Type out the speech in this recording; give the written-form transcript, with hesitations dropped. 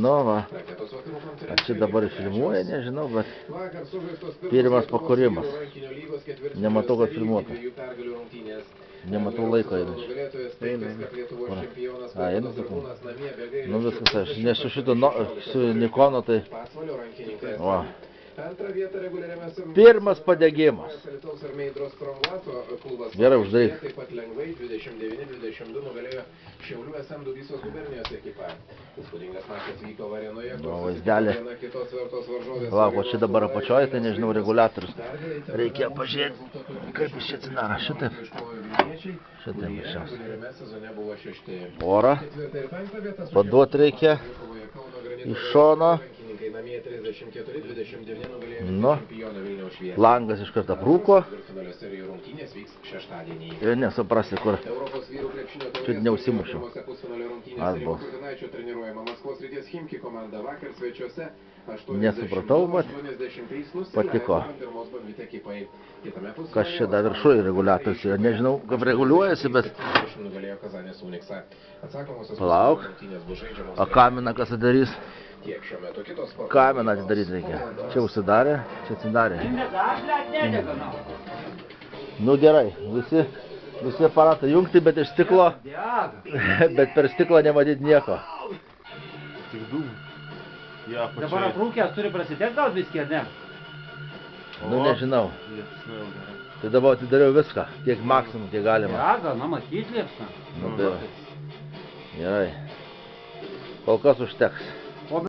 Nu, va. Ar čia dabar filmuoja, nežinau, bet pirmas pakūrimas. Nematau, kad filmuota. Nematau laiko eina. Eina, sakau. Nu, viskas, aš nesu šito, su Nikonu, tai... Va. Pirmas padegimas. Gerai, uždaryk. Taip pat lengvai 29-22 nugalėjo Šiaulių SM Dubysos gubernijos ekipą. Įspūdingas mačas vyko Varėnoje, kur viena kitos vertos varžovės. Lauko, čia dabar apačioje, tai nežinau, reguliatorius. Reikia pažiūrėti, kaip jis čia atsidaro. Šitaip. Šitaip pačiausiai. Porą. Paduoti reikia. Iš šono. Nu, langas iš karto aprūko. Ir nesuprasi, kur. Čia neusimušiau. Atbos. Nesupratau, bet patiko. Kas čia dar viršuj reguliatorius yra. Nežinau, kaip reguliuojasi, bet... Palauk. O kaminą kas atidarys? Kaminą atidaryti reikia. Čia užsidarė, čia atsidarė. Nu gerai, visi aparatai jungti, bet iš stiklo, bet per stiklą nematyti nieko. Tik dūmų. Dabar aprūkęs turi prasidėti gal viskį, ar ne? Nu nežinau. Tai dabar atidariau viską, tiek maksimum, kiek galima. Ja, gal, na, matys liepsna. Nu tai va. Gerai. Kol kas užteks.